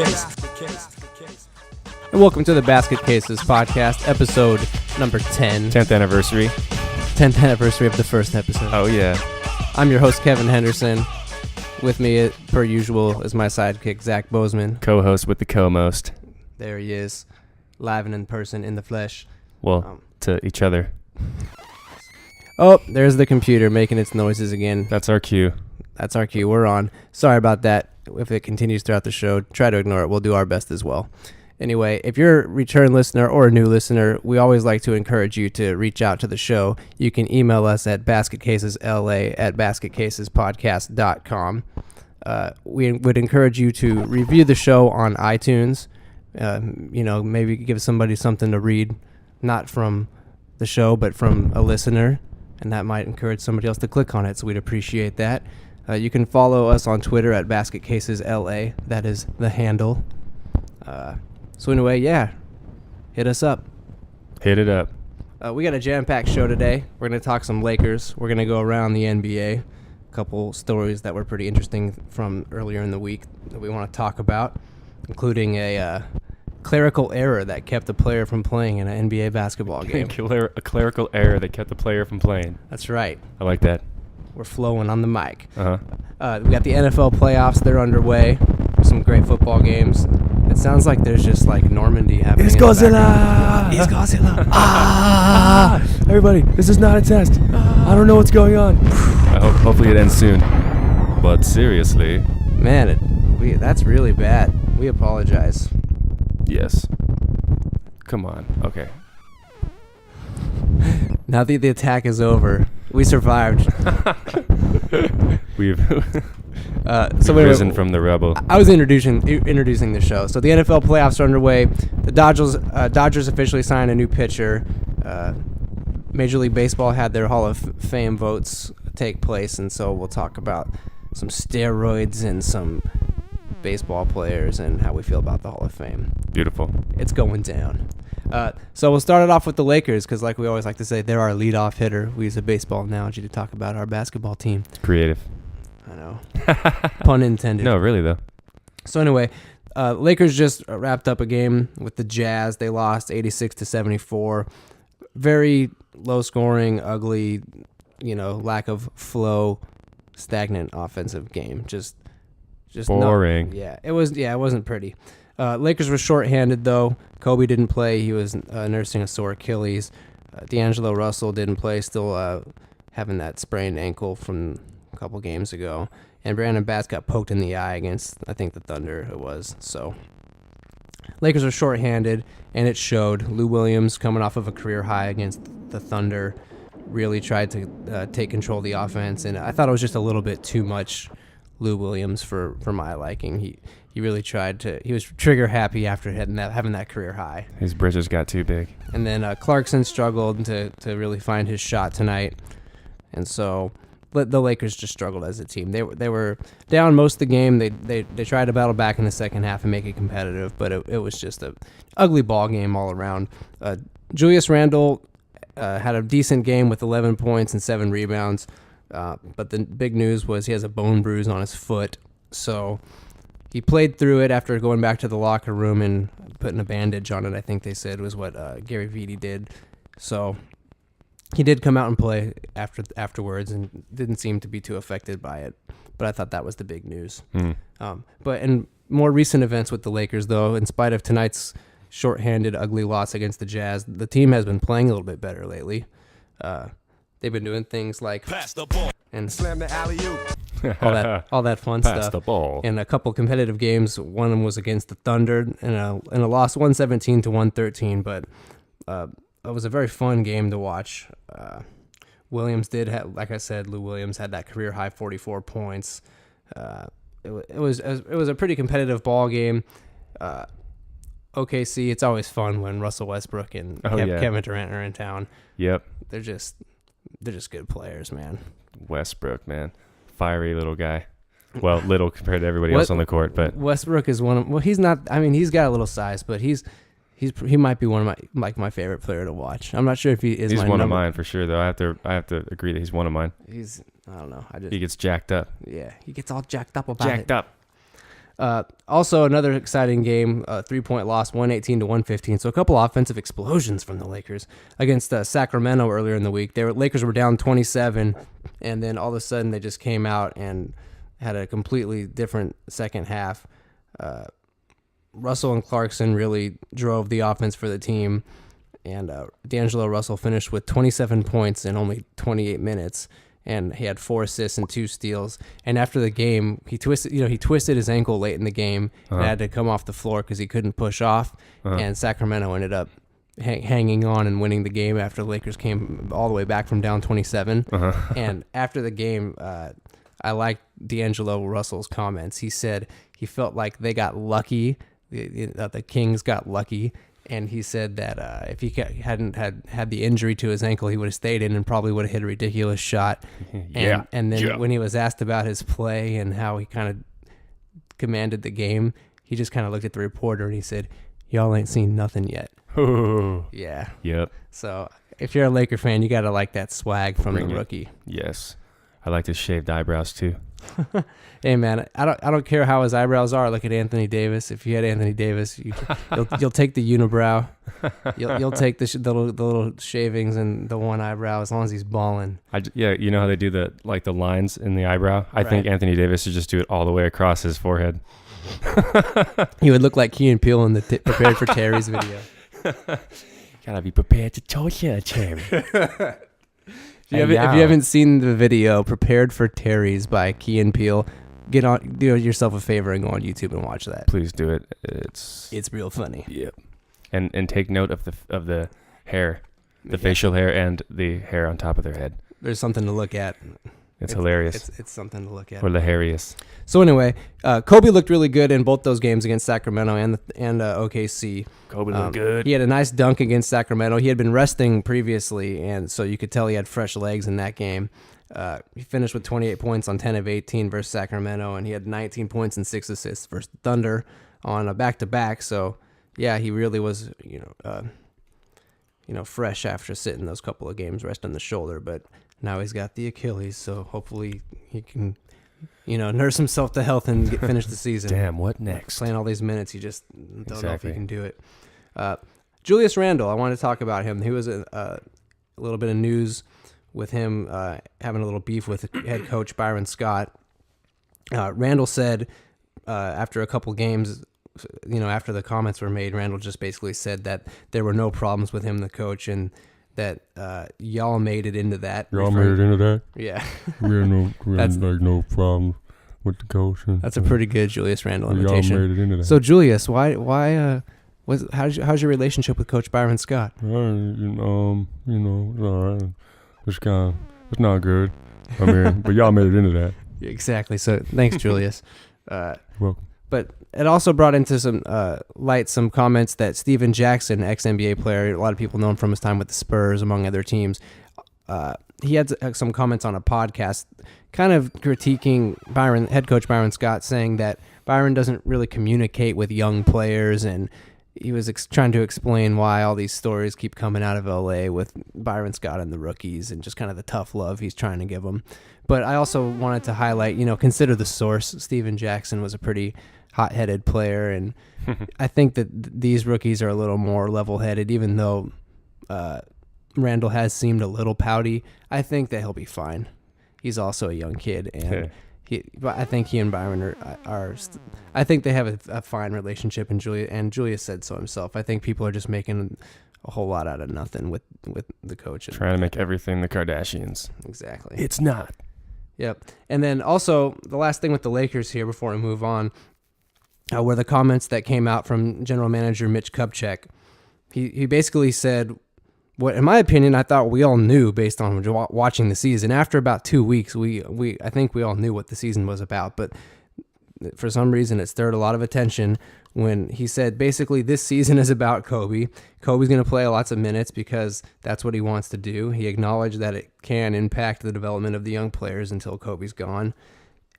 And welcome to the Basket Cases podcast, episode number 10. 10th anniversary. 10th anniversary of the first episode. Oh, yeah. I'm your host, Kevin Henderson. With me, per usual, is my sidekick, Zach Bozeman. Co-host with the co-most. There he is, live and in person, in the flesh. Well, to each other. Oh, there's the computer making its noises again. That's our cue. That's our cue. We're on. Sorry about that. If it continues throughout the show, try to ignore it. We'll do our best as well. Anyway, if you're a return listener or a new listener, we always like to encourage you to reach out to the show. You can email us at basketcasesla@basketcasespodcast.com. We would encourage you to review the show on iTunes. Maybe give somebody something to read, not from the show, but from a listener, and that might encourage somebody else to click on it, so we'd appreciate that. You can follow us on Twitter at basketcasesla. That is the handle. So anyway, yeah, hit us up. Hit it up. We got a jam-packed show today. We're going to talk some Lakers. We're going to go around the NBA. A couple stories that were pretty interesting from earlier in the week that we want to talk about, including a clerical error that kept a player from playing in an NBA basketball game. A clerical error that kept the player from playing. That's right. I like that. We're flowing on the mic. Uh-huh. We got the NFL playoffs. They're underway. Some great football games. It sounds like there's just like Normandy happening. It's Godzilla! It's Godzilla! Everybody, this is not a test. I don't know what's going on. Hopefully it ends soon. But seriously. Man, that's really bad. We apologize. Yes. Come on. Okay. Now that the attack is over, we survived. We've risen from the rubble. I was introducing the show. So the NFL playoffs are underway. The Dodgers officially signed a new pitcher. Major League Baseball had their Hall of Fame votes take place, and so we'll talk about some steroids and some baseball players and how we feel about the Hall of Fame. Beautiful. It's going down. So we'll start it off with the Lakers because, like we always like to say, they're our leadoff hitter. We use a baseball analogy to talk about our basketball team. It's creative. I know. Pun intended. No, really, though. So anyway, Lakers just wrapped up a game with the Jazz. They lost 86-74. Very low scoring, ugly, lack of flow, stagnant offensive game. Just boring. It wasn't pretty. Lakers were shorthanded, though. Kobe didn't play. He was nursing a sore Achilles. D'Angelo Russell didn't play, still having that sprained ankle from a couple games ago. And Brandon Bass got poked in the eye against, I think, the Thunder it was. So Lakers are shorthanded, and it showed. Lou Williams, coming off of a career high against the Thunder, really tried to take control of the offense. And I thought it was just a little bit too much Lou Williams for my liking. He really tried to. He was trigger happy after having that career high. His britches got too big. And then Clarkson struggled to really find his shot tonight, and so the Lakers just struggled as a team. They were down most of the game. They tried to battle back in the second half and make it competitive, but it was just a ugly ball game all around. Julius Randle had a decent game with 11 points and 7 rebounds, but the big news was he has a bone bruise on his foot, so. He played through it after going back to the locker room and putting a bandage on it, I think they said was what Gary Vitti did. So he did come out and play afterwards and didn't seem to be too affected by it. But I thought that was the big news. But in more recent events with the Lakers, though, in spite of tonight's shorthanded, ugly loss against the Jazz, the team has been playing a little bit better lately. They've been doing things like pass the ball and slam the alley-oop. all that fun Pass stuff. the ball. In a couple competitive games, one of them was against the Thunder in a loss 117-113, but it was a very fun game to watch. Williams did have, like I said, Lou Williams had that career high 44 points. It was a pretty competitive ball game. OKC, it's always fun when Russell Westbrook and Kevin Durant are in town. Yep. They're just good players, man. Westbrook, man. Fiery little guy. Well, little compared to everybody else on the court, but Westbrook is he's not, I mean, he's got a little size, but he might be one of my favorite player to watch. I'm not sure if he is. He's one of mine for sure, though. I have to agree that he's one of mine. I don't know. He gets jacked up. Yeah, he gets all jacked up about it. Jacked up. Also, another exciting game, 3-point loss, 118-115. So a couple offensive explosions from the Lakers against Sacramento earlier in the week. Lakers were down 27, and then all of a sudden they just came out and had a completely different second half. Russell and Clarkson really drove the offense for the team, and D'Angelo Russell finished with 27 points in only 28 minutes. And he had 4 assists and 2 steals. And after the game, he twisted his ankle late in the game and had to come off the floor because he couldn't push off. And Sacramento ended up hanging on and winning the game after the Lakers came all the way back from down 27. And after the game, I liked D'Angelo Russell's comments. He said he felt like they got lucky. The Kings got lucky. And he said that if he hadn't had the injury to his ankle, he would have stayed in and probably would have hit a ridiculous shot. And then when he was asked about his play and how he kind of commanded the game, he just kind of looked at the reporter and he said, "Y'all ain't seen nothing yet." Yeah. Yep. So if you're a Laker fan, you got to like that swag from the rookie. Yes. I like his shaved eyebrows too. Hey man, I don't care how his eyebrows are. Look at Anthony Davis. If you had Anthony Davis, you'll take the unibrow. You'll take the little shavings and the one eyebrow as long as he's balling. You know how they do the lines in the eyebrow. I think Anthony Davis should just do it all the way across his forehead. He would look like Key and Peele in the Prepared for Terry's video. Gotta be prepared to torture Terry. If you haven't seen the video Prepared for Terry's by Key and Peele, do yourself a favor and go on YouTube and watch that. Please do it. It's real funny. Yep. And take note of the hair, the facial hair and the hair on top of their head. There's something to look at. It's hilarious. It's something to look at. Or the hairiest. So anyway, Kobe looked really good in both those games against Sacramento and OKC. Kobe looked good. He had a nice dunk against Sacramento. He had been resting previously, and so you could tell he had fresh legs in that game. He finished with 28 points on 10 of 18 versus Sacramento, and he had 19 points and 6 assists versus Thunder on a back-to-back. So, yeah, he really was, fresh after sitting those couple of games resting the shoulder, but now he's got the Achilles, so hopefully he can, nurse himself to health and finish the season. Damn, what next? Playing all these minutes, you just don't know if he can do it. Julius Randle, I want to talk about him. He was a little bit of news with him having a little beef with head coach Byron Scott. Randle said after a couple games, after the comments were made, Randle just basically said that there were no problems with him, the coach, and that y'all made it into that. Y'all made it into that? Yeah. We had no problem with the coach. That's a pretty good Julius Randle imitation. Y'all made it into that. So Julius, how's your relationship with Coach Byron Scott? It's all right. It's not good. I mean, but y'all made it into that. Exactly. So thanks, Julius. Welcome. But it also brought into some some comments that Steven Jackson, ex-NBA player, a lot of people know him from his time with the Spurs, among other teams. He had some comments on a podcast kind of critiquing head coach Byron Scott, saying that Byron doesn't really communicate with young players, and he was trying to explain why all these stories keep coming out of LA with Byron Scott and the rookies and just kind of the tough love he's trying to give them. But I also wanted to highlight, consider the source. Steven Jackson was a pretty hot-headed player, and I think that these rookies are a little more level-headed, even though Randle has seemed a little pouty. I think that he'll be fine. He's also a young kid, and I think he and Byron are I think they have a fine relationship, and Julius said so himself. I think people are just making a whole lot out of nothing with the coach. Trying to make everything the Kardashians. Exactly. It's not. Yep. And then also, the last thing with the Lakers here before we move on, were the comments that came out from general manager Mitch Kupchak. He basically said, what in my opinion, I thought we all knew based on watching the season. After about 2 weeks, I think we all knew what the season was about, but for some reason it stirred a lot of attention when he said basically this season is about Kobe. Kobe's going to play lots of minutes because that's what he wants to do. He acknowledged that it can impact the development of the young players until Kobe's gone.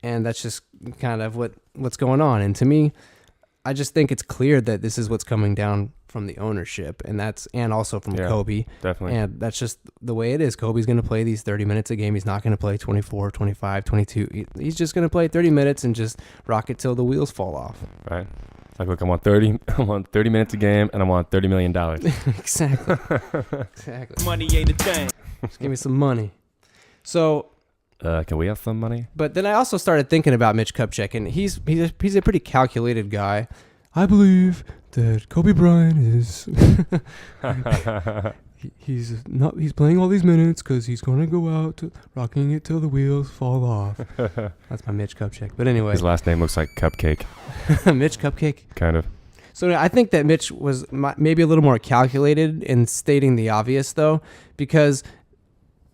And that's just kind of what's going on. And to me, I just think it's clear that this is what's coming down from the ownership, and also from Kobe. Definitely. And that's just the way it is. Kobe's going to play these 30 minutes a game. He's not going to play 24, 25, 22. He's just going to play 30 minutes and just rock it till the wheels fall off. Right. Like, look, I want 30 minutes a game, and I want $30 million. Exactly. Exactly. Money ain't a thing. Just give me some money. So, can we have some money? but then I also started thinking about Mitch Kupchak, and he's a pretty calculated guy. I believe that Kobe Bryant is he's playing all these minutes because he's gonna go out rocking it till the wheels fall off. That's my Mitch Kupchak. But anyway, His last name looks like Cupcake. Mitch Cupcake. Kind of. So I think that Mitch was maybe a little more calculated in stating the obvious, though, because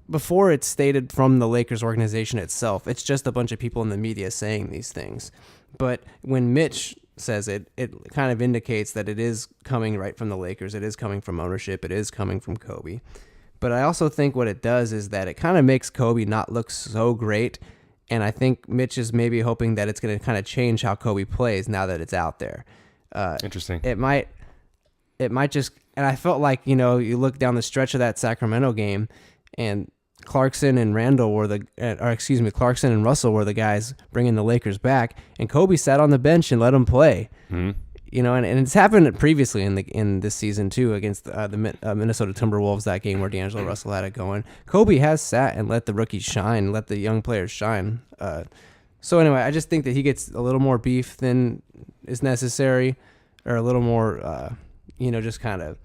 before it's stated from the Lakers organization itself, it's just a bunch of people in the media saying these things. But when Mitch says it kind of indicates that it is coming right from the Lakers. It is coming from ownership. It is coming from Kobe. But I also think what it does is that it kind of makes Kobe not look so great. And I think Mitch is maybe hoping that it's going to kind of change how Kobe plays now that it's out there. Interesting. It might just, and I felt like, you look down the stretch of that Sacramento game, and Clarkson and Clarkson and Russell were the guys bringing the Lakers back, and Kobe sat on the bench and let them play. Mm-hmm. And it's happened previously in this season too against the Minnesota Timberwolves, that game where D'Angelo Russell had it going. Kobe has sat and let the rookies shine, let the young players shine. So anyway, I just think that he gets a little more beef than is necessary, or a little more, just kind of.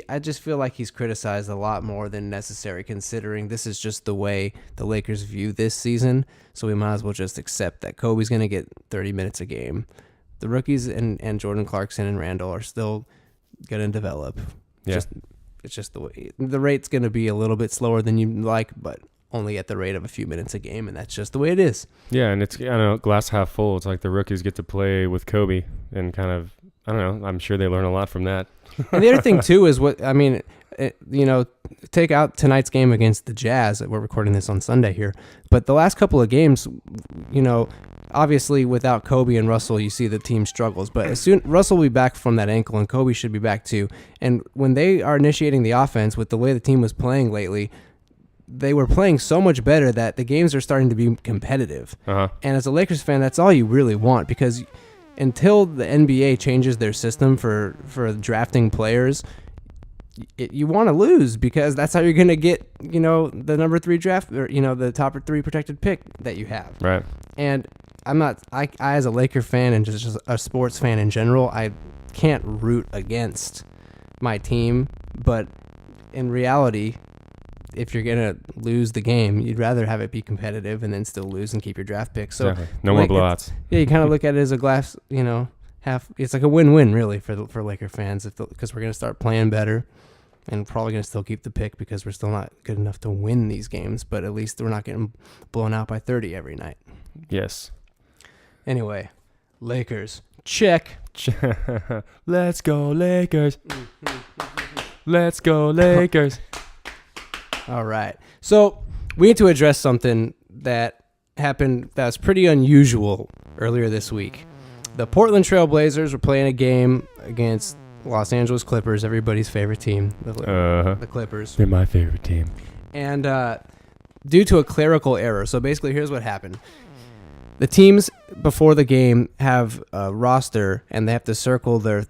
I just feel like he's criticized a lot more than necessary, considering this is just the way the Lakers view this season. So we might as well just accept that Kobe's going to get 30 minutes a game. The rookies and Jordan Clarkson and Randall are still going to develop. Yeah. It's just the way. The rate's going to be a little bit slower than you'd like, but only at the rate of a few minutes a game, and that's just the way it is. Yeah, and it's, glass half full. It's like the rookies get to play with Kobe and kind of, I'm sure they learn a lot from that. And the other thing, too, is take out tonight's game against the Jazz. We're recording this on Sunday here. But the last couple of games, obviously without Kobe and Russell, you see the team struggles. But as soon Russell will be back from that ankle, and Kobe should be back too. And when they are initiating the offense with the way the team was playing lately, they were playing so much better that the games are starting to be competitive. Uh-huh. And as a Lakers fan, that's all you really want, because until the NBA changes their system for drafting players, you want to lose, because that's how you're going to get, the number 3 draft, or, the top 3 protected pick that you have. Right. And I as a Laker fan and just a sports fan in general, I can't root against my team, but in reality, if you're going to lose the game, you'd rather have it be competitive and then still lose and keep your draft pick. So definitely. No more blowouts. You kind of look at it as a glass, half. It's like a win-win, really, for Laker fans, because we're going to start playing better, and probably going to still keep the pick because we're still not good enough to win these games, but at least we're not getting blown out by 30 every night. Yes. Anyway, Lakers. Check. Let's go, Lakers. Let's go, Lakers. All right. So we need to address something that happened that was pretty unusual earlier this week. The Portland Trail Blazers were playing a game against Los Angeles Clippers, everybody's favorite team, the Clippers. They're my favorite team. And due to a clerical error, so basically here's what happened. The teams before the game have a roster, and they have to circle their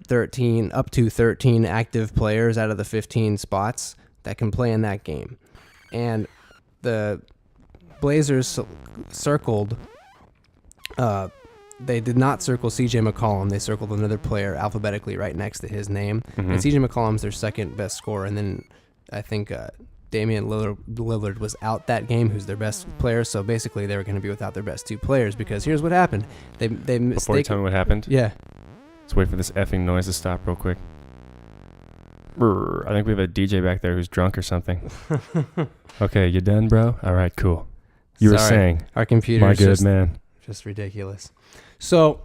up to 13 active players out of the 15 spots that can play in that game. And the Blazers circled, they did not circle CJ McCollum. They circled another player alphabetically right next to his name. Mm-hmm. And CJ McCollum's their second best scorer. And then I think Damian Lillard was out that game, who's their best player. So basically they were going to be without their best 2 players, because here's what happened. Before you tell me what happened? Yeah. Let's wait for this effing noise to stop real quick. I think we have a DJ back there who's drunk or something. Okay, you done, bro? All right, cool. You were saying. Our computer my is good man. Just ridiculous. So,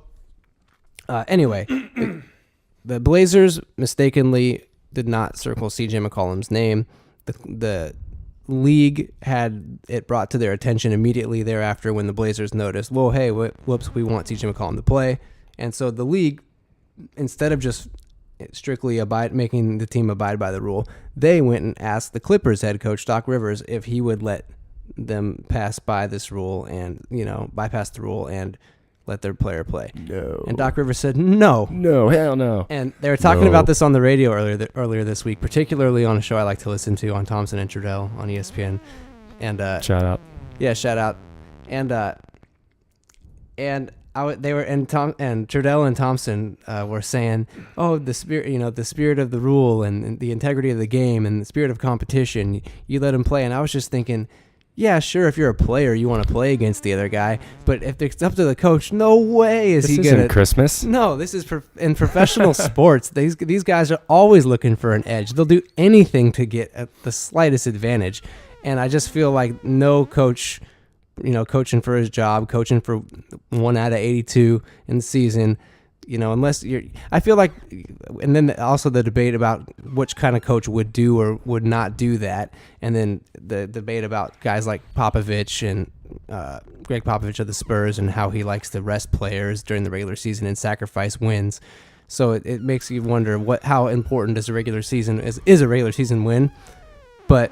anyway, the Blazers mistakenly did not circle CJ McCollum's name. The league had it brought to their attention immediately thereafter when the Blazers noticed, whoa, hey, whoops, we want CJ McCollum to play. And so the league, instead of just strictly making the team abide by the rule, they went and asked the Clippers head coach, Doc Rivers, if he would let them pass by this rule and, bypass the rule and let their player play. No. And Doc Rivers said, no. No, hell no. And they were talking about this on the radio earlier this week, particularly on a show I like to listen to on Thompson and Trudell on ESPN. And shout out. Yeah, shout out. And Trudell and Thompson were saying, "Oh, the spirit of the rule and the integrity of the game and the spirit of competition. You let him play." And I was just thinking, yeah, sure. If you're a player, you want to play against the other guy. But if it's up to the coach, no way is he gonna. This isn't Christmas. No, this is in professional sports. These guys are always looking for an edge. They'll do anything to get the slightest advantage. And I just feel like no coach, coaching for his job, coaching for 1 out of 82 in the season, unless I feel like, and then also the debate about which kind of coach would do or would not do that. And then the debate about guys like Popovich and Greg Popovich of the Spurs and how he likes to rest players during the regular season and sacrifice wins. So it makes you wonder how important is a regular season is a regular season win. But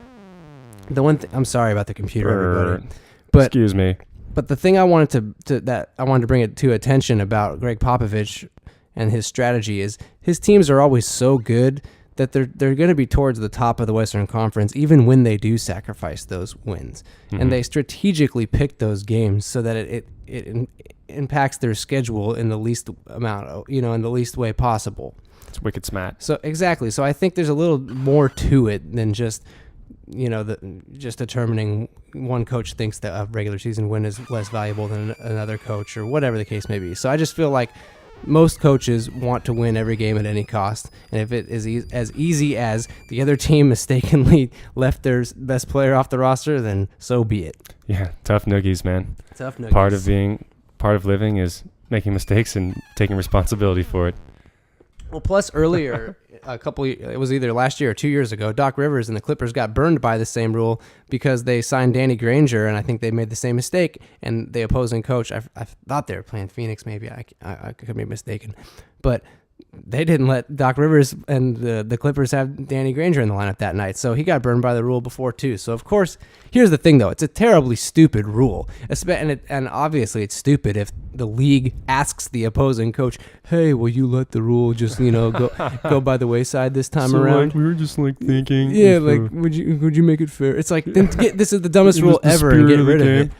the one thing, I'm sorry about the computer, everybody. But, excuse me. But the thing I wanted to bring it to attention about Greg Popovich and his strategy is his teams are always so good that they're going to be towards the top of the Western Conference even when they do sacrifice those wins. Mm-hmm. And they strategically pick those games so that it impacts their schedule in the least amount, in the least way possible. It's wicked smart. So exactly. So I think there's a little more to it than just just determining one coach thinks that a regular season win is less valuable than another coach or whatever the case may be. So I just feel like most coaches want to win every game at any cost. And if it is as easy as the other team mistakenly left their best player off the roster, then so be it. Yeah, tough noogies, man. Tough noogies. Part of living is making mistakes and taking responsibility for it. Well, plus earlier, it was either last year or 2 years ago, Doc Rivers and the Clippers got burned by the same rule because they signed Danny Granger, and I think they made the same mistake. And the opposing coach, I thought they were playing Phoenix, maybe I could be mistaken, but they didn't let Doc Rivers and the Clippers have Danny Granger in the lineup that night, so he got burned by the rule before too. So of course, here's the thing though, it's a terribly stupid rule, and obviously it's stupid if the league asks the opposing coach, "Hey, will you let the rule just go by the wayside this time around?" Like, we were just thinking. Yeah, would you make it fair? It's like this is the dumbest rule ever, and get rid of it.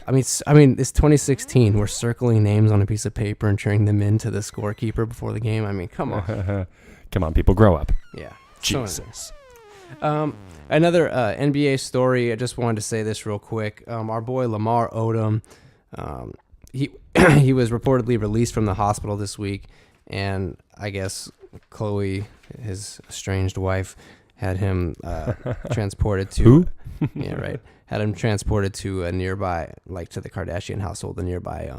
I mean, it's 2016. We're circling names on a piece of paper and turning them into the scorekeeper before the game. I mean, come on. Come on, people, grow up. Yeah. Jesus. Another NBA story. I just wanted to say this real quick. Our boy Lamar Odom, he was reportedly released from the hospital this week, and I guess Chloe, his estranged wife, had him transported to. Who? Yeah, right. Had him transported to a nearby, to the Kardashian household, a nearby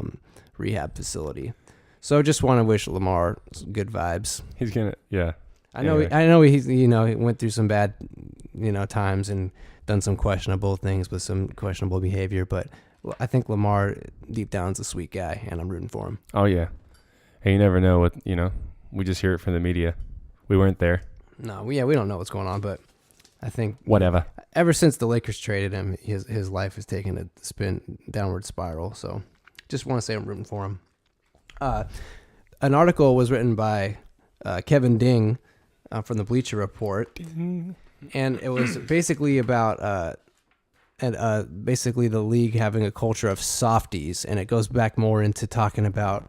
rehab facility. So just want to wish Lamar good vibes. He's gonna, yeah. I know he's he went through some bad times and done some questionable things with some questionable behavior, but I think Lamar deep down is a sweet guy, and I'm rooting for him. Oh yeah. Hey, you never know what we just hear it from the media. We weren't there. No, we don't know what's going on, but I think whatever. Ever since the Lakers traded him, his life has taken a downward spiral. So, just want to say I'm rooting for him. An article was written by Kevin Ding from the Bleacher Report, and it was basically about basically the league having a culture of softies, and it goes back more into talking about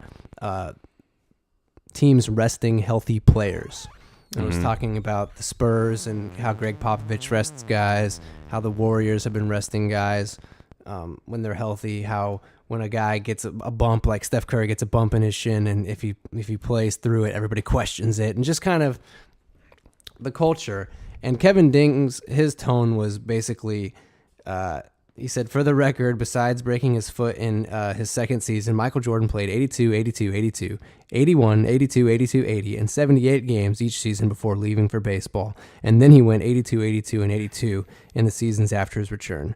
teams resting healthy players. And it was talking about the Spurs and how Greg Popovich rests guys, how the Warriors have been resting guys when they're healthy, how when a guy gets a bump, like Steph Curry gets a bump in his shin, and if he plays through it, everybody questions it, and just kind of the culture. And Kevin Ding's, his tone was basically, he said, for the record, besides breaking his foot in his second season, Michael Jordan played 82, 82, 82, 81, 82, 82, 80, and 78 games each season before leaving for baseball. And then he went 82, 82, and 82 in the seasons after his return.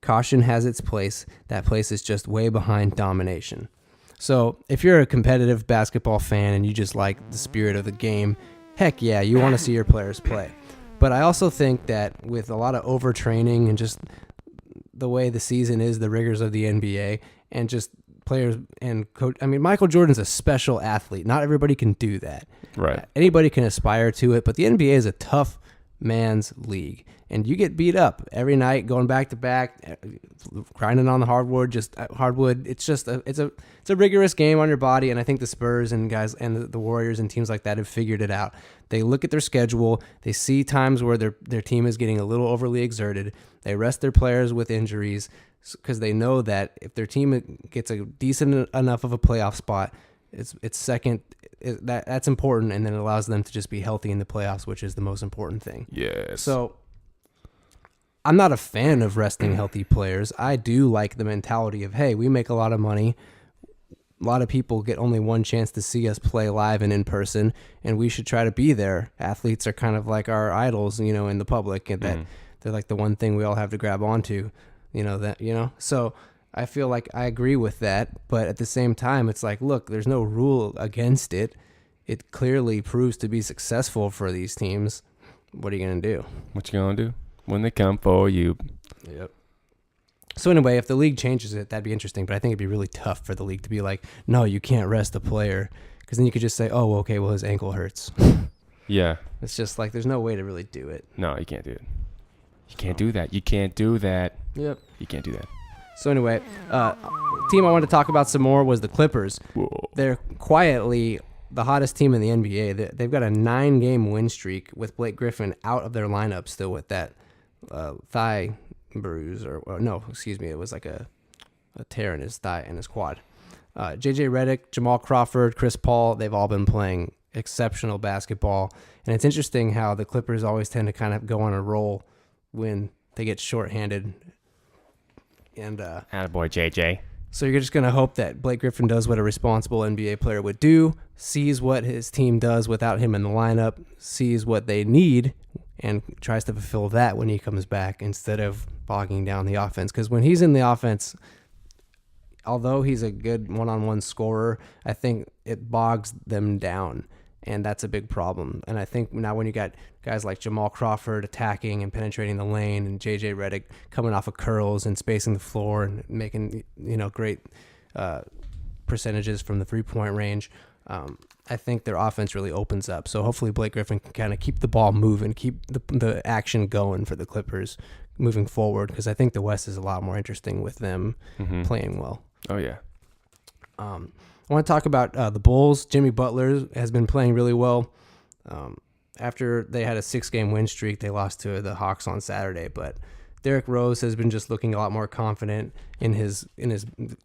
Caution has its place. That place is just way behind domination. So if you're a competitive basketball fan and you just like the spirit of the game, heck yeah, you want to see your players play. But I also think that with a lot of overtraining and just the way the season is, the rigors of the NBA, and just players and coach. I mean, Michael Jordan's a special athlete. Not everybody can do that. Right. Anybody can aspire to it, but the NBA is a tough man's league, and you get beat up every night, going back to back, grinding on the hardwood. It's just it's a rigorous game on your body, and I think the Spurs and guys and the Warriors and teams like that have figured it out. They look at their schedule, they see times where their team is getting a little overly exerted. They rest their players with injuries because they know that if their team gets a decent enough of a playoff spot, it's second. That's important, and then it allows them to just be healthy in the playoffs, which is the most important thing. Yes. So I'm not a fan of resting healthy players. I do like the mentality of, hey, we make a lot of money. A lot of people get only one chance to see us play live and in person, and we should try to be there. Athletes are kind of like our idols, in the public, and that they're like the one thing we all have to grab onto, So I feel like I agree with that, but at the same time, it's like, look, there's no rule against it. It clearly proves to be successful for these teams. What are you going to do? What you going to do when they come for you? Yep. So anyway, if the league changes it, that'd be interesting, but I think it'd be really tough for the league to be like, no, you can't rest a player, because then you could just say, oh, okay, well, his ankle hurts. Yeah. It's just like there's no way to really do it. No, you can't do it. You can't do that. You can't do that. Yep. You can't do that. So anyway, team I wanted to talk about some more was the Clippers. Whoa. They're quietly the hottest team in the NBA. They've got a 9-game win streak with Blake Griffin out of their lineup still with that thigh bruise, or no, excuse me, it was like a tear in his thigh and his quad. JJ Redick, Jamal Crawford, Chris Paul, they've all been playing exceptional basketball. And it's interesting how the Clippers always tend to kind of go on a roll when they get shorthanded. And attaboy, JJ. So you're just going to hope that Blake Griffin does what a responsible NBA player would do, sees what his team does without him in the lineup, sees what they need, and tries to fulfill that when he comes back instead of bogging down the offense. Because when he's in the offense, although he's a good one-on-one scorer, I think it bogs them down, and that's a big problem. And I think now when you got guys like Jamal Crawford attacking and penetrating the lane, and JJ Redick coming off of curls and spacing the floor and making great percentages from the three-point range, I think their offense really opens up. So hopefully Blake Griffin can kind of keep the ball moving, keep the action going for the Clippers moving forward, because I think the West is a lot more interesting with them playing well. Oh, yeah. I want to talk about the Bulls. Jimmy Butler has been playing really well. After they had a 6-game win streak, they lost to the Hawks on Saturday. But Derrick Rose has been just looking a lot more confident in his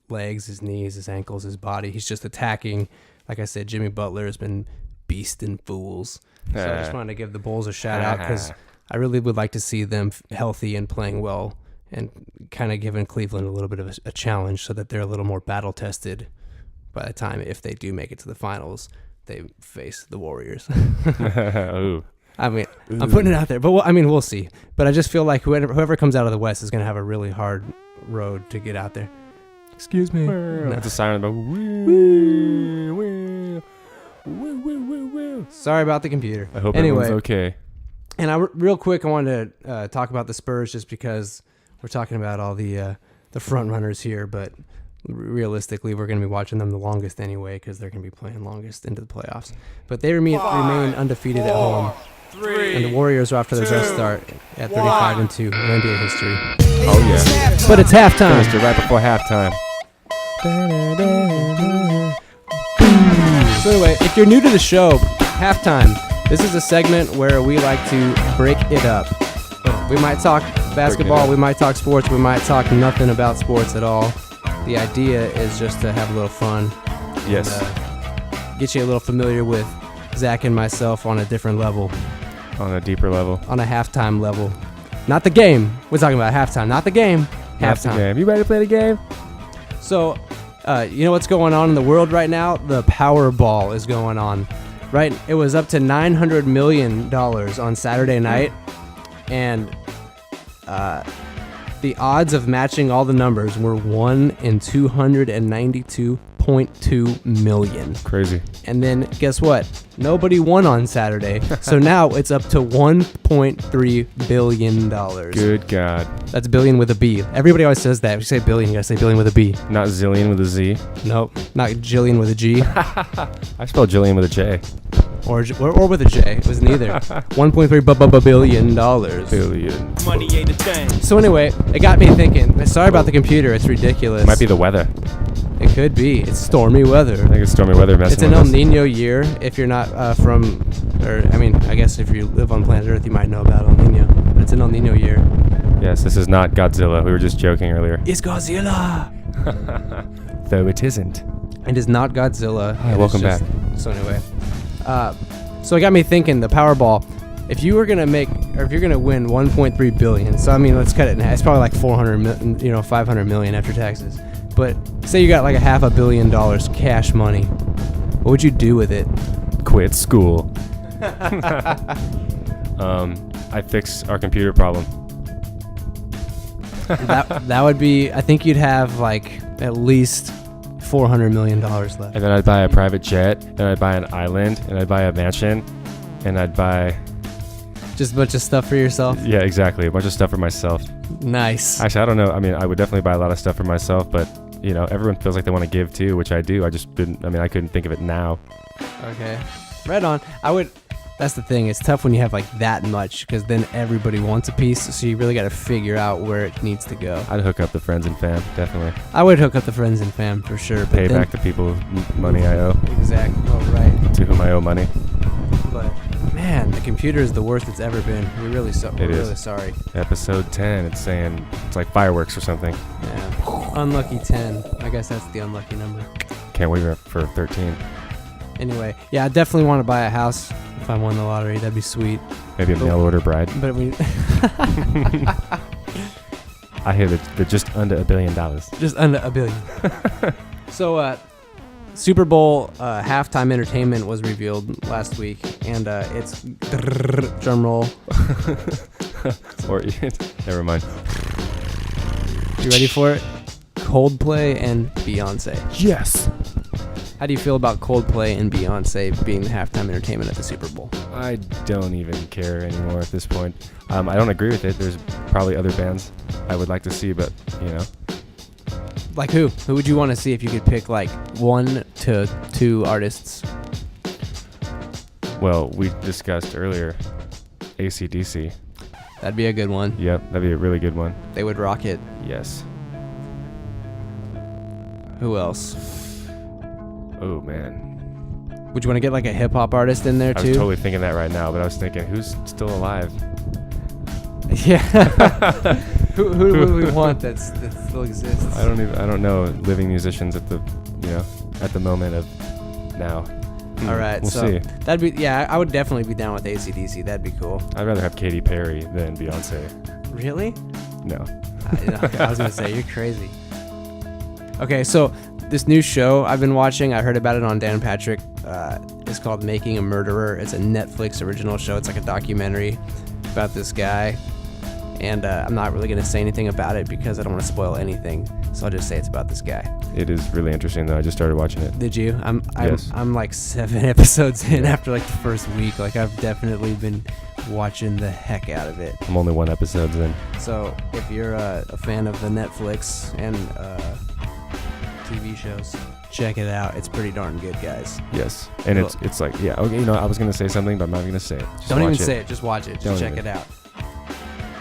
legs, his knees, his ankles, his body. He's just attacking. Like I said, Jimmy Butler has been beasting fools. So I just wanted to give the Bulls a shout out, because I really would like to see them healthy and playing well, and kind of giving Cleveland a little bit of a challenge so that they're a little more battle tested by the time, if they do make it to the finals, they face the Warriors. Ooh. I mean, I'm putting it out there, but we'll see. But I just feel like whoever comes out of the West is going to have a really hard road to get out there. Excuse me. No. It's a siren about. Sorry about the computer. I hope everyone's okay. And real quick, I wanted to talk about the Spurs, just because we're talking about all the front runners here, but realistically, we're going to be watching them the longest anyway, because they're going to be playing longest into the playoffs. But they remain undefeated at home. And the Warriors are off to their best start at 35-2 in NBA history. Oh, yeah. But it's halftime. Finished it right before halftime. So anyway, if you're new to the show, halftime. This is a segment where we like to break it up. We might talk basketball, we might talk sports, we might talk nothing about sports at all. The idea is just to have a little fun. Yes. And, get you a little familiar with Zach and myself on a different level. On a deeper level. On a halftime level. Not the game. We're talking about halftime, not the game. Not the game. You ready to play the game? So, you know what's going on in the world right now? The Powerball is going on. Right? It was up to $900 million on Saturday night. And the odds of matching all the numbers were 1 in 292.9. $1.2 million. Crazy. And then guess what? Nobody won on Saturday. So now it's up to $1.3 billion. Good God. That's billion with a B. Everybody always says that. If you say billion, you gotta say billion with a B. Not zillion with a Z. Nope. Not Jillian with a G. I spelled Jillian with a J. Or with a J. It was neither. $1.3 billion. Billion. Money ain't a thing. So anyway, it got me thinking. Sorry about the computer. It's ridiculous. Might be the weather. It could be. It's stormy weather. I think it's stormy weather messing It's an with El us. Nino year. If you're not I guess if you live on planet Earth, you might know about El Nino. But it's an El Nino year. Yes, this is not Godzilla. We were just joking earlier. It's Godzilla. Though it isn't. It is not Godzilla. Hi, It is welcome just- back. So anyway, so it got me thinking. The Powerball. If you were gonna if you're gonna win 1.3 billion, so I mean, let's cut it in half. It's probably like 400 million, 500 million after taxes. But say you got like $500 million cash money, what would you do with it? Quit school. I fix our computer problem. that would be. I think you'd have like at least $400 million left. And then I'd buy a private jet, and I'd buy an island, and I'd buy a mansion, and I'd buy... Just a bunch of stuff for yourself. Yeah, exactly. A bunch of stuff for myself. Nice. Actually, I don't know. I mean, I would definitely buy a lot of stuff for myself, but, everyone feels like they want to give too, which I do. I couldn't think of it now. Okay. Right on. That's the thing. It's tough when you have like that much, because then everybody wants a piece. So you really got to figure out where it needs to go. I'd hook up the friends and fam, definitely. I would hook up the friends and fam for sure. But Pay then, back the people whose money I owe, Exactly. Oh, right. to whom I owe money. But man, the computer is the worst it's ever been. We're really really sorry. Episode 10, it's saying it's like fireworks or something. Yeah. Unlucky 10. I guess that's the unlucky number. Can't wait for 13. Anyway, yeah, I definitely want to buy a house if I won the lottery. That'd be sweet. Maybe a mail order bride. But we I hear that they're just under $1 billion. just under $1 billion. So, Super Bowl halftime entertainment was revealed last week, and it's drum roll. Or never mind. You ready for it? Coldplay and Beyonce. Yes. How do you feel about Coldplay and Beyonce being the halftime entertainment at the Super Bowl? I don't even care anymore at this point. I don't agree with it. There's probably other bands I would like to see, but Like who? Who would you want to see if you could pick like 1 to 2 artists? Well, we discussed earlier AC/DC. That'd be a good one. Yep, that'd be a really good one. They would rock it. Yes. Who else? Oh man, Would you want to get like a hip hop artist in there I too? was totally thinking that right now, but I was thinking, who's still alive? Yeah. who would we want that still exists? I don't know living musicians at the moment of now. All right, we'll so see. that'd be I would definitely be down with AC/DC. That'd be cool. I'd rather have Katy Perry than Beyonce. Really? No. I was gonna say you're crazy. Okay, so this new show I've been watching, I heard about it on Dan Patrick. It's called Making a Murderer. It's a Netflix original show. It's like a documentary about this guy. And I'm not really going to say anything about it because I don't want to spoil anything. So I'll just say it's about this guy. It is really interesting, though. I just started watching it. Did you? Yes. I'm like 7 episodes in after like the first week. Like I've definitely been watching the heck out of it. I'm only 1 episode in. So if you're a fan of the Netflix and TV shows, check it out. It's pretty darn good, guys. Yes. And it's like, yeah, okay, I was going to say something, but I'm not going to say it. Just Don't even watch say it. Just watch it. Just Don't check even. it out.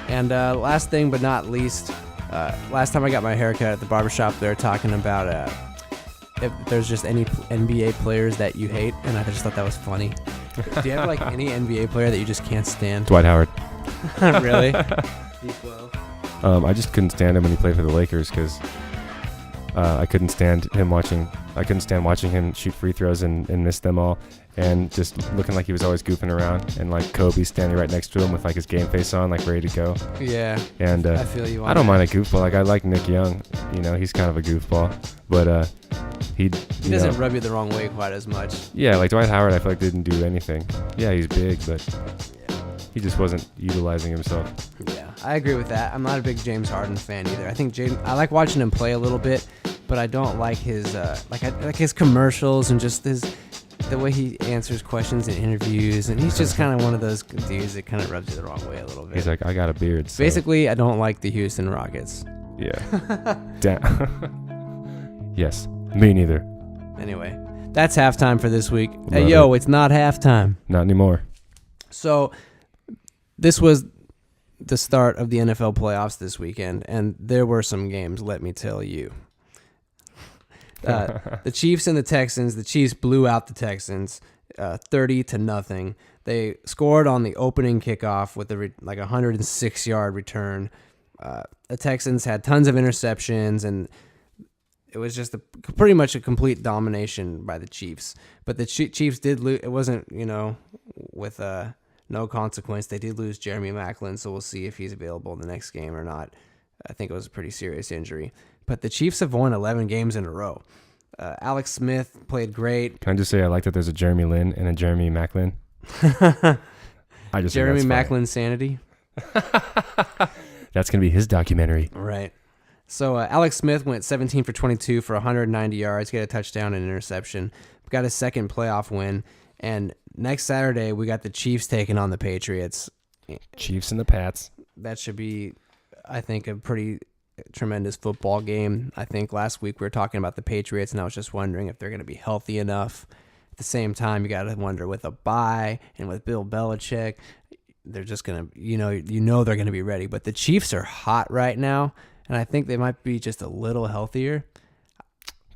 And last thing but not least, last time I got my haircut at the barbershop, they were talking about if there's just any NBA players that you hate, and I just thought that was funny. Do you have like any NBA player that you just can't stand? Dwight Howard. Really? I just couldn't stand him when he played for the Lakers because I couldn't stand watching him shoot free throws and miss them all, and just looking like he was always goofing around, and like Kobe standing right next to him with like his game face on, like ready to go. Yeah. And I feel you. I don't mind a goofball. Like I like Nick Young. He's kind of a goofball, but he doesn't rub you the wrong way quite as much. Yeah, like Dwight Howard, I feel like didn't do anything. Yeah, he's big, but he just wasn't utilizing himself. Yeah, I agree with that. I'm not a big James Harden fan either. I think I like watching him play a little bit, but I don't like his like his commercials and just the way he answers questions in interviews, and he's just kind of one of those dudes that kind of rubs you the wrong way a little bit. He's like, I got a beard. So. Basically, I don't like the Houston Rockets. Yeah. Damn. Yes. Me neither. Anyway, that's halftime for this week. Love Hey, yo, it. it's not halftime. Not anymore. So, this was the start of the NFL playoffs this weekend, and there were some games, let me tell you. The Chiefs and the Texans. The Chiefs blew out the Texans 30-0. They scored on the opening kickoff with a 106-yard return. The Texans had tons of interceptions, and it was just pretty much a complete domination by the Chiefs. But the Chiefs did lose. It wasn't, with no consequence. They did lose Jeremy Maclin, so we'll see if he's available in the next game or not. I think it was a pretty serious injury. But the Chiefs have won 11 games in a row. Alex Smith played great. Can I just say I like that there's a Jeremy Lin and a Jeremy Maclin? I just Jeremy Maclin sanity. That's going to be his documentary. Right. So Alex Smith went 17 for 22 for 190 yards. He had a touchdown and an interception. Got his second playoff win. And next Saturday, we got the Chiefs taking on the Patriots. Chiefs and the Pats. That should be, I think, a pretty tremendous football game. I think last week we were talking about the Patriots, and I was just wondering if they're going to be healthy enough. At the same time, you got to wonder with a bye and with Bill Belichick, they're just going to, they're going to be ready. But the Chiefs are hot right now, and I think they might be just a little healthier.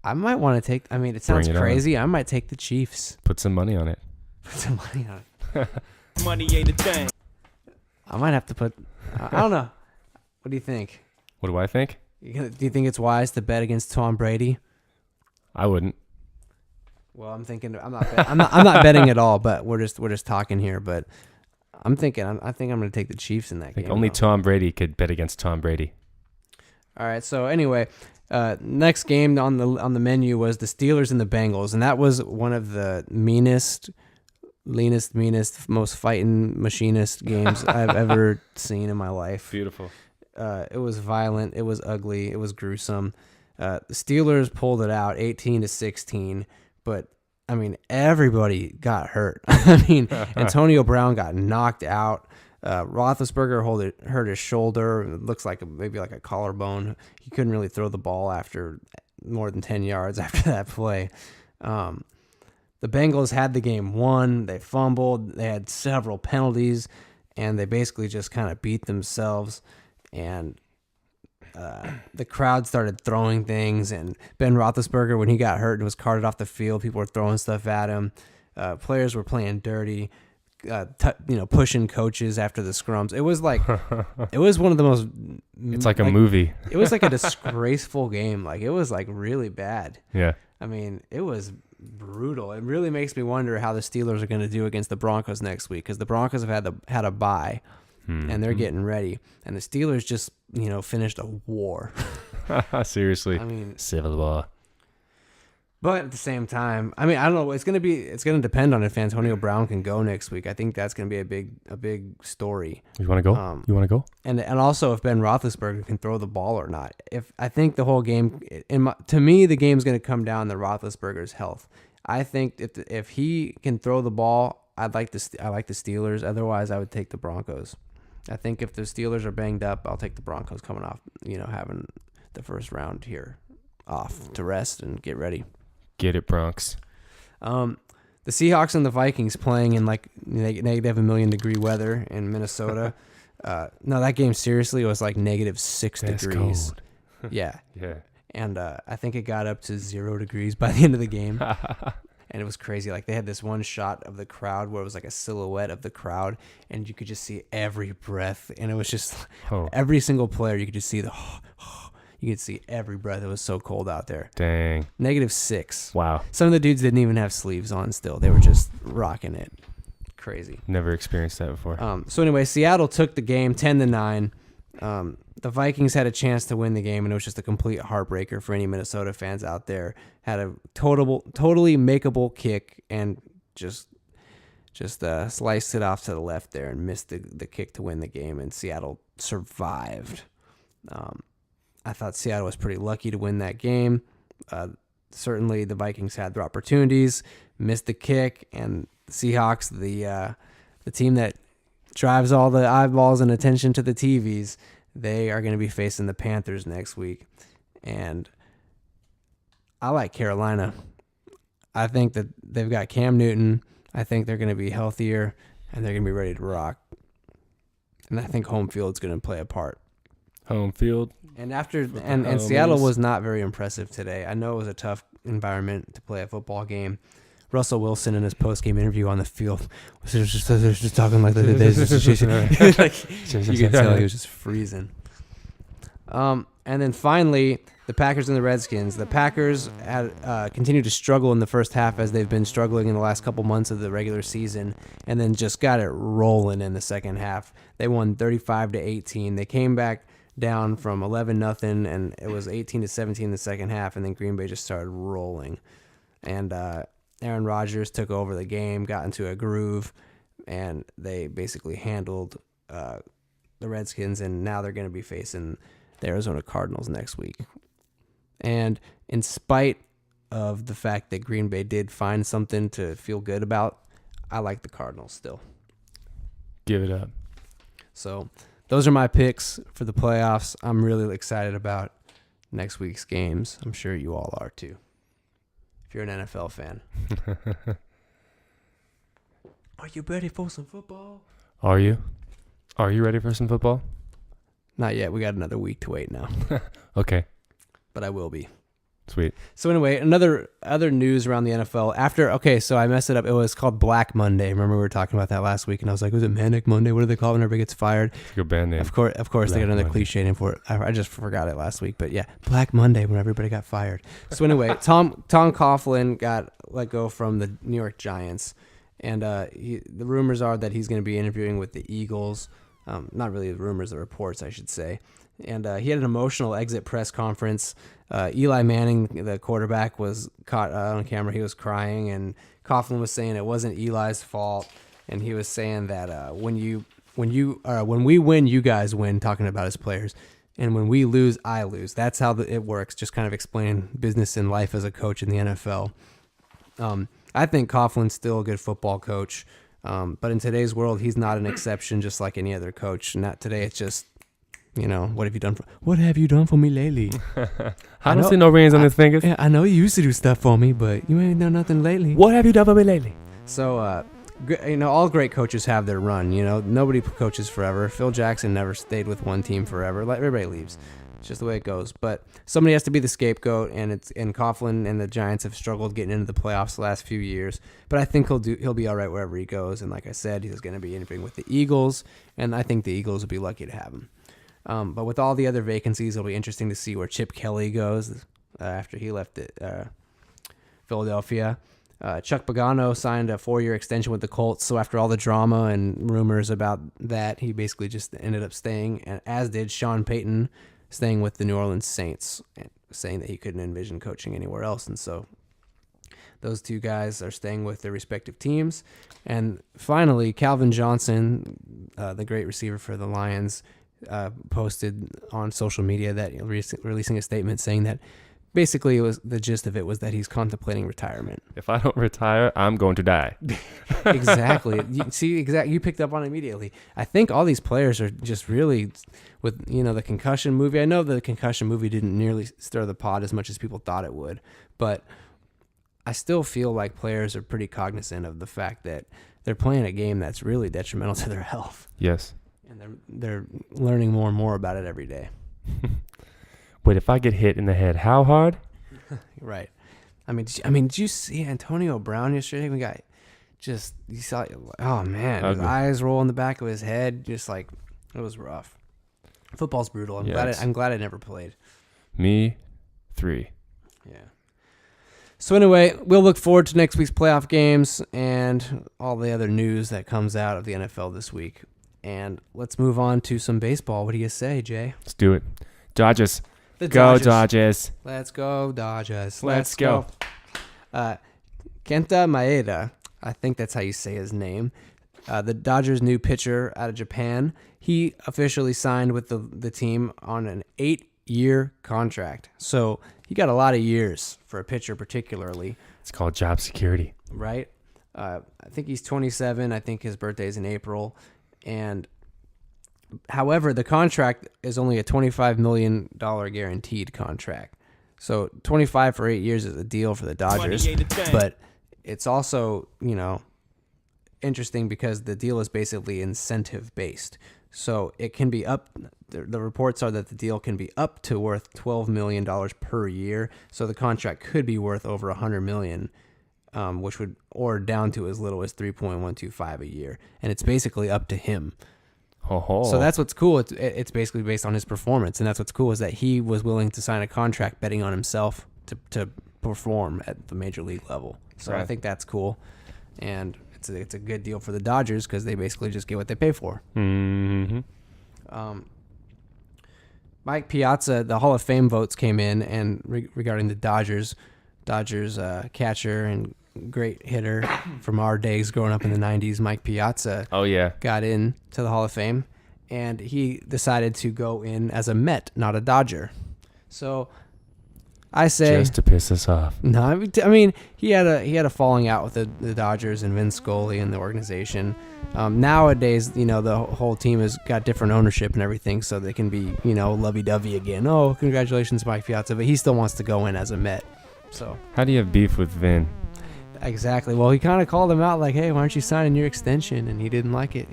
I might want to take, it sounds crazy. I might take the Chiefs. Put some money on it. Money ain't a thing. I might have to put, I don't know. What do you think? What do I think? Do you think it's wise to bet against Tom Brady? I wouldn't. Well, I'm thinking I'm not betting at all, but we're just talking here. But I'm thinking I think I'm going to take the Chiefs in that game. Only Tom Brady could bet against Tom Brady. All right. So anyway, next game on the menu was the Steelers and the Bengals, and that was one of the meanest, most fighting machinist games I've ever seen in my life. Beautiful. It was violent. It was ugly. It was gruesome. The Steelers pulled it out 18-16, but everybody got hurt. Antonio Brown got knocked out. Roethlisberger hurt his shoulder. It looks like maybe like a collarbone. He couldn't really throw the ball after more than 10 yards after that play. The Bengals had the game won. They fumbled. They had several penalties, and they basically just kind of beat themselves. And the crowd started throwing things, and Ben Roethlisberger, when he got hurt and was carted off the field, people were throwing stuff at him. Players were playing dirty, pushing coaches after the scrums. It was like, it was one of the most. It's like a movie. It was like a disgraceful game. Like, it was like really bad. Yeah. It was brutal. It really makes me wonder how the Steelers are going to do against the Broncos next week, because the Broncos have had a bye. And they're getting ready. And the Steelers just, finished a war. Seriously. Civil War. But at the same time, I don't know. It's going to depend on if Antonio Brown can go next week. I think that's going to be a big story. You want to go? You want to go? And also if Ben Roethlisberger can throw the ball or not. I think the whole game, to me, the game's going to come down to Roethlisberger's health. I think if he can throw the ball, I like the Steelers. Otherwise, I would take the Broncos. I think if the Steelers are banged up, I'll take the Broncos coming off, having the first round here off to rest and get ready. Get it, Bronx. The Seahawks and the Vikings playing in like negative -1 million degree weather in Minnesota. No, that game seriously was like -6 degrees. Cold. Yeah. Yeah. And I think it got up to 0 degrees by the end of the game. And it was crazy. Like, they had this one shot of the crowd where it was like a silhouette of the crowd, and you could just see every breath. And it was just every single player, you could just see you could see every breath. It was so cold out there. Dang. -6. Wow. Some of the dudes didn't even have sleeves on still. They were just rocking it. Crazy. Never experienced that before. So anyway, Seattle took the game 10-9. The Vikings had a chance to win the game, and it was just a complete heartbreaker for any Minnesota fans out there. Had a totally makeable kick and just sliced it off to the left there and missed the kick to win the game, and Seattle survived. I thought Seattle was pretty lucky to win that game. Certainly, the Vikings had their opportunities, missed the kick, and the Seahawks, the team that drives all the eyeballs and attention to the TVs, they are going to be facing the Panthers next week. And I like Carolina. I think that they've got Cam Newton. I think they're going to be healthier, and they're going to be ready to rock. And I think home field's going to play a part. Home field. And and Seattle was not very impressive today. I know it was a tough environment to play a football game. Russell Wilson in his post-game interview on the field was just talking like this. Like, you can tell he was just freezing. And then finally, the Packers and the Redskins. The Packers had continued to struggle in the first half as they've been struggling in the last couple months of the regular season, and then just got it rolling in the second half. They won 35-18. They came back down from 11-0, and it was 18-17 in the second half, and then Green Bay just started rolling. And Aaron Rodgers took over the game, got into a groove, and they basically handled the Redskins, and now they're going to be facing the Arizona Cardinals next week. And in spite of the fact that Green Bay did find something to feel good about, I like the Cardinals still. Give it up. So those are my picks for the playoffs. I'm really excited about next week's games. I'm sure you all are too, if you're an NFL fan. Are you ready for some football? Are you? Are you ready for some football? Not yet. We got another week to wait now. Okay. But I will be. Sweet. So anyway, other news around the NFL. So I messed it up. It was called Black Monday. Remember we were talking about that last week, and I was like, was it Manic Monday? What do they call it when everybody gets fired? It's a good band name. Of course, they got another cliche name for it. I just forgot it last week, but yeah, Black Monday when everybody got fired. So anyway, Tom Coughlin got let go from the New York Giants, and the rumors are that he's going to be interviewing with the Eagles. Not really the rumors, the reports, I should say. And he had an emotional exit press conference. Eli Manning, the quarterback, was caught on camera. He was crying, and Coughlin was saying it wasn't Eli's fault. And he was saying that when we win, you guys win, talking about his players. And when we lose, I lose. That's how it works, just kind of explaining business and life as a coach in the NFL. I think Coughlin's still a good football coach. But in today's world, he's not an exception, just like any other coach. Not today. It's just, what have you done for me lately? I don't see no rings on his fingers. Yeah, I know you used to do stuff for me, but you ain't done nothing lately. What have you done for me lately? So, all great coaches have their run. Nobody coaches forever. Phil Jackson never stayed with one team forever. Like, everybody leaves. It's just the way it goes. But somebody has to be the scapegoat, and Coughlin and the Giants have struggled getting into the playoffs the last few years. But I think he'll be all right wherever he goes. And like I said, he's going to be interviewing with the Eagles, and I think the Eagles will be lucky to have him. But with all the other vacancies, it'll be interesting to see where Chip Kelly goes after he left Philadelphia. Chuck Pagano signed a 4-year extension with the Colts, so after all the drama and rumors about that, he basically just ended up staying, and as did Sean Payton, staying with the New Orleans Saints, saying that he couldn't envision coaching anywhere else. And so those two guys are staying with their respective teams. And finally, Calvin Johnson, the great receiver for the Lions, posted on social media that releasing a statement saying that basically the gist of it was that he's contemplating retirement. If I don't retire, I'm going to die. Exactly. You picked up on it immediately. I think all these players are just really with the concussion movie. I know the concussion movie didn't nearly stir the pot as much as people thought it would, but I still feel like players are pretty cognizant of the fact that they're playing a game that's really detrimental to their health. Yes. And they're learning more and more about it every day. Wait, if I get hit in the head, how hard? Right. I mean, did you see Antonio Brown yesterday? You saw, oh man, his eyes roll in the back of his head. Just like, it was rough. Football's brutal. I'm glad I never played. Me, 3. Yeah. So anyway, we'll look forward to next week's playoff games and all the other news that comes out of the NFL this week. And let's move on to some baseball. What do you say, Jay? Let's do it. Dodgers. Go Dodgers. Let's go, Dodgers. Let's go. Kenta Maeda, I think that's how you say his name. The Dodgers' new pitcher out of Japan. He officially signed with the team on an 8-year contract. So he got a lot of years for a pitcher, particularly. It's called job security. Right? I think he's 27. I think his birthday's in April. And however, the contract is only a $25 million guaranteed contract. So 25 for 8 years is a deal for the Dodgers. But it's also, interesting because the deal is basically incentive based. So it can be up. The reports are that the deal can be up to worth $12 million per year. So the contract could be worth over $100 million, which would, or down to as little as $3.125 a year. And it's basically up to him. Oh. So that's what's cool. It's basically based on his performance. And that's what's cool is that he was willing to sign a contract betting on himself to perform at the major league level. So right. I think that's cool. And it's a good deal for the Dodgers because they basically just get what they pay for. Mm-hmm. Mike Piazza, the Hall of Fame votes came in, and regarding the Dodgers catcher and great hitter from our days growing up in the 90s, Mike Piazza. Oh, yeah. Got in to the Hall of Fame, and he decided to go in as a Met, not a Dodger. So I say just to piss us off. No, I mean he had a falling out with the Dodgers and Vince Scully and the organization. Nowadays, the whole team has got different ownership and everything, so they can be lovey-dovey again. Oh, congratulations, Mike Piazza, but he still wants to go in as a Met. So how do you have beef with Vin? Exactly. Well, he kind of called him out like, "Hey, why aren't you signing your extension?" And he didn't like it.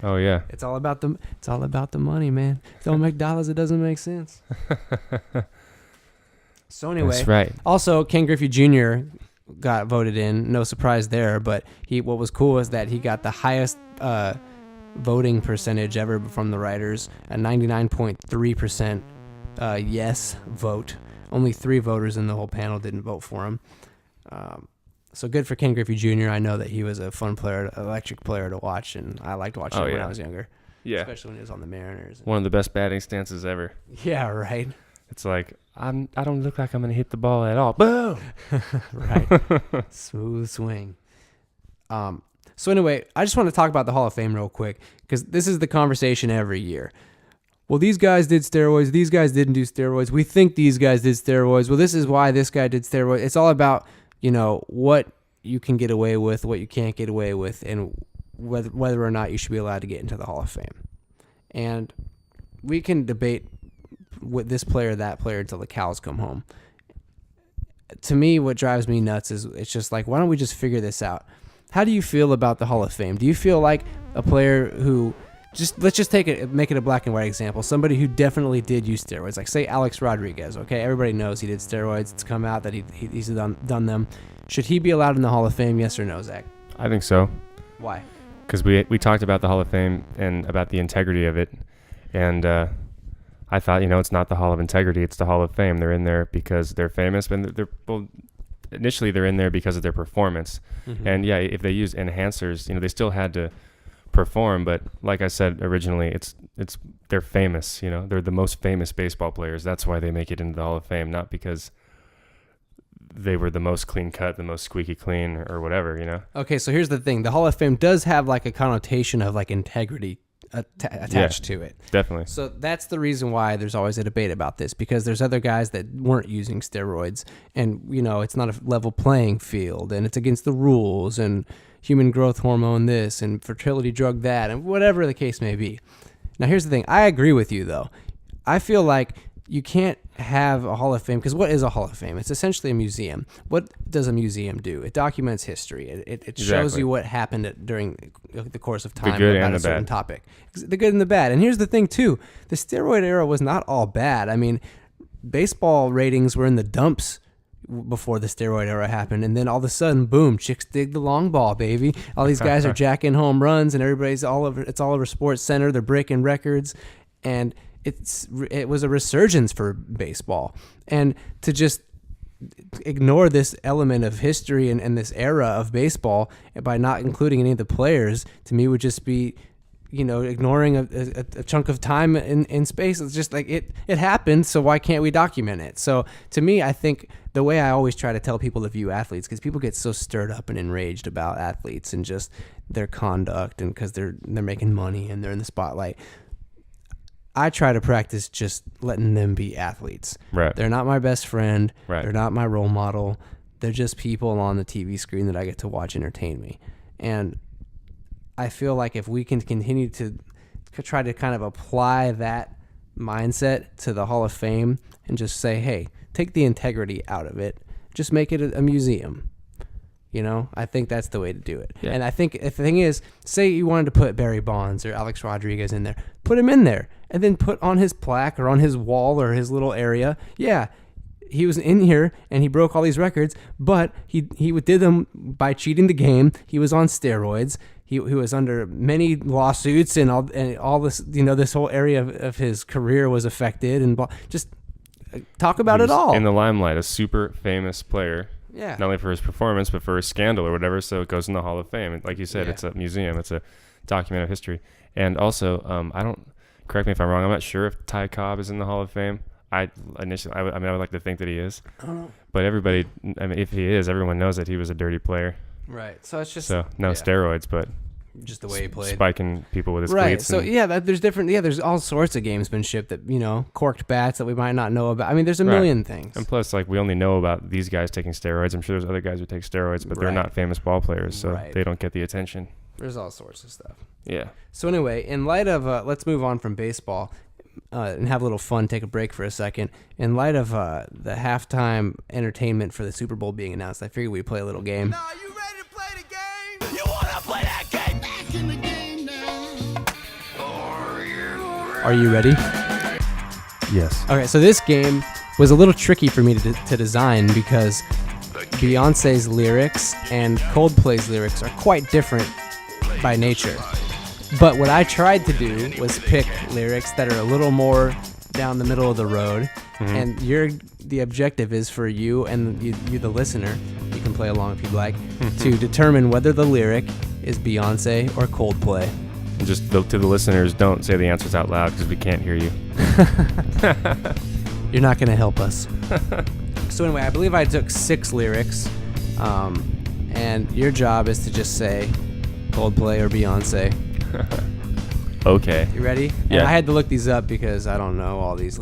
Oh yeah. It's all about the money, man. Don't make dollars. It doesn't make sense. So anyway, that's right. Also, Ken Griffey Jr. got voted in. No surprise there, but what was cool is that he got the highest voting percentage ever from the writers, a 99.3% yes vote. Only 3 voters in the whole panel didn't vote for him. So good for Ken Griffey Jr. I know that he was a fun player, electric player to watch, and I liked watching him when I was younger. Yeah. Especially when he was on the Mariners. One of the best batting stances ever. Yeah, right. It's like, I don't look like I'm going to hit the ball at all. Boom! Right. Smooth swing. So anyway, I just want to talk about the Hall of Fame real quick, because this is the conversation every year. Well, these guys did steroids. These guys didn't do steroids. We think these guys did steroids. Well, this is why this guy did steroids. It's all about, what you can get away with, what you can't get away with, and whether or not you should be allowed to get into the Hall of Fame. And we can debate with this player, that player, until the cows come home. To me, what drives me nuts is it's just like, why don't we just figure this out? How do you feel about the Hall of Fame? Do you feel like a player who let's just make it a black and white example. Somebody who definitely did use steroids, like say Alex Rodriguez. Okay, everybody knows he did steroids. It's come out that he's done them. Should he be allowed in the Hall of Fame? Yes or no, Zach? I think so. Why? Because we talked about the Hall of Fame and about the integrity of it, and I thought it's not the Hall of Integrity, it's the Hall of Fame. They're in there because they're famous, and initially they're in there because of their performance. Mm-hmm. And yeah, if they use enhancers, they still had to perform, but like I said originally, they're famous. They're the most famous baseball players. That's why they make it into the Hall of Fame, not because they were the most clean cut, the most squeaky clean, or whatever. Okay, so here's the thing: the Hall of Fame does have like a connotation of like integrity attached to it. Definitely. So that's the reason why there's always a debate about this, because there's other guys that weren't using steroids, and it's not a level playing field, and it's against the rules, and human growth hormone this, and fertility drug that, and whatever the case may be. Now here's the thing. I agree with you though. I feel like you can't have a Hall of Fame, because what is a Hall of Fame? It's essentially a museum. What does a museum do? It documents history. It shows you what happened during the course of time about a certain topic. The good and the bad. And here's the thing too. The steroid era was not all bad. I mean, baseball ratings were in the dumps before the steroid era happened, and then all of a sudden, boom, chicks dig the long ball, baby. All these guys are jacking home runs, and everybody's it's all over Sports Center. They're breaking records, and it was a resurgence for baseball. And to just ignore this element of history and this era of baseball by not including any of the players, to me would just be ignoring a chunk of time in space. It's just like it happened, so why can't we document it? So to me, I think the way I always try to tell people to view athletes, because people get so stirred up and enraged about athletes and just their conduct, and because they're making money and they're in the spotlight. I try to practice just letting them be athletes. Right. They're not my best friend. Right. They're not my role model. They're just people on the TV screen that I get to watch entertain me. And I feel like if we can continue to try to kind of apply that mindset to the Hall of Fame and just say, hey, take the integrity out of it. Just make it a museum. You know, I think that's the way to do it. Yeah. And I think if the thing is, say you wanted to put Barry Bonds or Alex Rodriguez in there, put him in there and then put on his plaque or on his wall or his little area. Yeah, he was in here and he broke all these records, but he did them by cheating the game. He was on steroids. He was under many lawsuits and all this, you know, this whole area of his career was affected and just talk about it all. In the limelight, a super famous player. Yeah. Not only for his performance, but for his scandal or whatever. So it goes in the Hall of Fame. And like you said, It's a museum. It's a document of history. And also, correct me if I'm wrong, I'm not sure if Ty Cobb is in the Hall of Fame. I would like to think that he is. I don't know. But everybody, if he is, everyone knows that he was a dirty player. Right. So it's just. So, no steroids, but. Just the way he played. Spiking people with his right. cleats. So, there's all sorts of gamesmanship that, you know, corked bats that we might not know about. I mean, there's a million things. And plus, like, we only know about these guys taking steroids. I'm sure there's other guys who take steroids, but they're not famous ball players, so they don't get the attention. There's all sorts of stuff. Yeah. So, anyway, in light of, let's move on from baseball and have a little fun, take a break for a second. In light of the halftime entertainment for the Super Bowl being announced, I figured we'd play a little game. Now, you ready to play the game? You want to play that game? Back in the game now. Are you ready? Yes. Okay, so this game was a little tricky for me to design because Beyonce's lyrics and Coldplay's lyrics are quite different by nature. But what I tried to do was pick lyrics that are a little more down the middle of the road. Mm-hmm. And the objective is for you and you the listener, you can play along if you'd like, to determine whether the lyric is Beyonce or Coldplay. And just to the listeners, don't say the answers out loud because we can't hear you. You're not going to help us. So anyway, I believe I took 6 lyrics, and your job is to just say Coldplay or Beyonce. Okay. You ready? Yeah. And I had to look these up because I don't know all these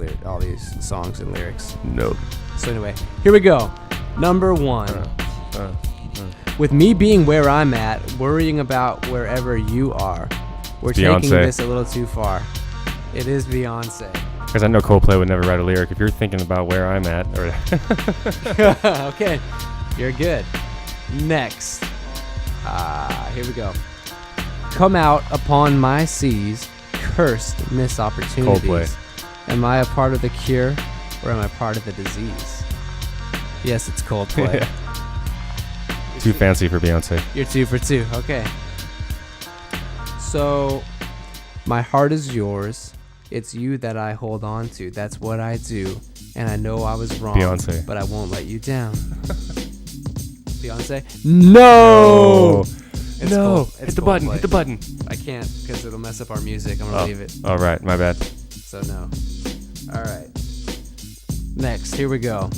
songs and lyrics. Nope. So anyway, here we go. Number 1. With me being where I'm at, worrying about wherever you are. We're Beyonce. taking this a little too far. It is Beyonce. Because I know Coldplay would never write a lyric. If you're thinking about where I'm at, or okay, you're good. Next, here we go. Come out upon my seas, cursed missed opportunities. Coldplay. Am I a part of the cure, or am I part of the disease? Yes, it's Coldplay. Yeah. Too fancy for Beyonce. You're 2 for 2. Okay. So, my heart is yours. It's you that I hold on to. That's what I do. And I know I was wrong. Beyonce. But I won't let you down. Beyonce? No! No. It's Hit the button. Coldplay. Hit the button. I can't because it'll mess up our music. I'm going to leave it. All right. My bad. So, no. All right. Next, here we go.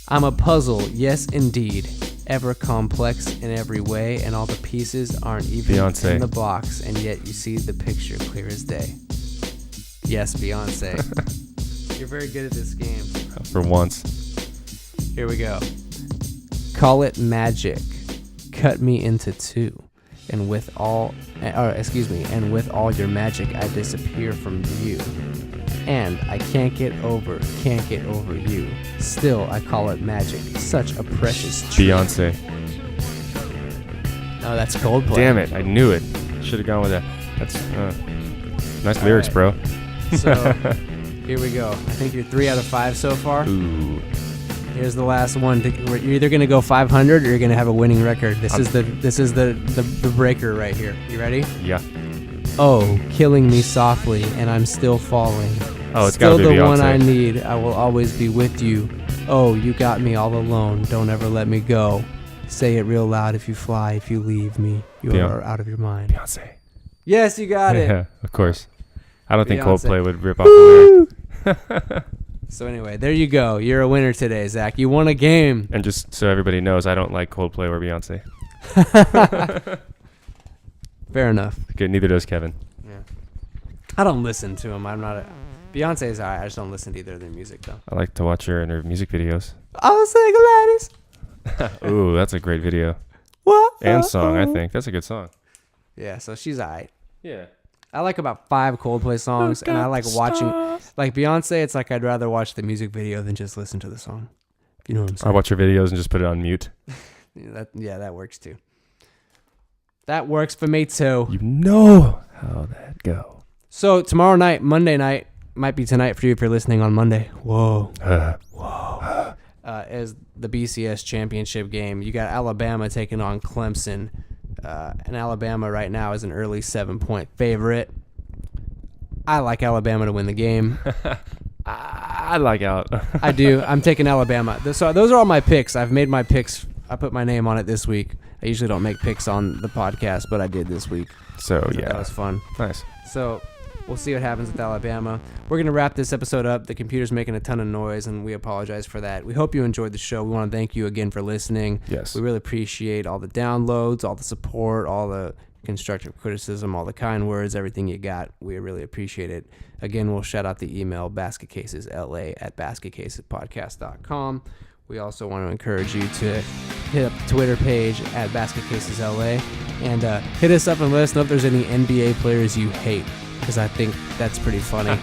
I'm a puzzle, yes, indeed. Ever complex in every way, and all the pieces aren't even Beyonce. in the box, and yet you see the picture clear as day. Yes, Beyonce. You're very good at this game. For once. Here we go. Call it magic. Cut me into 2. And with all your magic, I disappear from view. And I can't get over you. Still, I call it magic. Such a precious treat. Beyonce. Oh, that's Coldplay. Damn it. I knew it. Should have gone with that. That's nice all lyrics, right. Bro. So, here we go. I think you're 3 out of 5 so far. Ooh. Here's the last one. You're either going to go 500 or you're going to have a winning record. This is the breaker right here. You ready? Yeah. Oh, killing me softly, and I'm still falling. Oh, it's gotta be still the Beyonce. one I need. I will always be with you. Oh, you got me all alone. Don't ever let me go. Say it real loud if you fly. If you leave me, you are out of your mind. Beyonce. Yes, you got it. Yeah, of course. I don't think Beyonce. Coldplay would rip off the lyric. So anyway, there you go. You're a winner today, Zach. You won a game. And just so everybody knows, I don't like Coldplay or Beyonce. Fair enough. Okay, neither does Kevin. Yeah. I don't listen to them. I'm not a... Beyonce's alright. I just don't listen to either of their music, though. I like to watch her in her music videos. I'll say Gladys. Ooh, that's a great video. What? And song, I think. That's a good song. Yeah, so she's alright. Yeah. I like about 5 Coldplay songs, and I like watching... Like Beyonce, it's like I'd rather watch the music video than just listen to the song. You know what I'm saying? I watch her videos and just put it on mute. Yeah, that works too. That works for me too. You know how that go. So tomorrow night, Monday night, might be tonight for you if you're listening on Monday. Whoa. Is the BCS championship game. You got Alabama taking on Clemson. And Alabama right now is an early 7-point favorite. I like Alabama to win the game. I like out. I do. I'm taking Alabama. So those are all my picks. I've made my picks. I put my name on it this week. I usually don't make picks on the podcast, but I did this week. So yeah, that was fun. Nice. So we'll see what happens with Alabama. We're going to wrap this episode up. The computer's making a ton of noise, and we apologize for that. We hope you enjoyed the show. We want to thank you again for listening. Yes. We really appreciate all the downloads, all the support, all the constructive criticism, all the kind words, everything you got. We really appreciate it. Again, we'll shout out the email basketcasesla@basketcasespodcast.com. We also want to encourage you to hit up the Twitter page at basketcasesla and hit us up and let us know if there's any NBA players you hate, because I think that's pretty funny.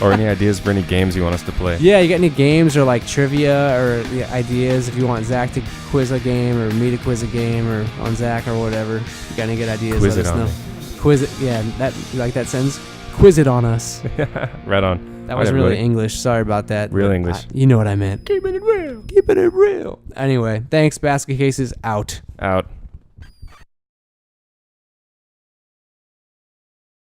Or any ideas for any games you want us to play. Yeah, you got any games or like trivia or ideas if you want Zach to quiz a game or me to quiz a game or on Zach or whatever. You got any good ideas, Quiz let it us on know. me. Quiz it. Yeah, you like that sentence? Quiz it on us. Right on. That was really English. Sorry about that. Real English. You know what I meant. Keeping it real. Keeping it real. Anyway, thanks. Basket Cases out. Out.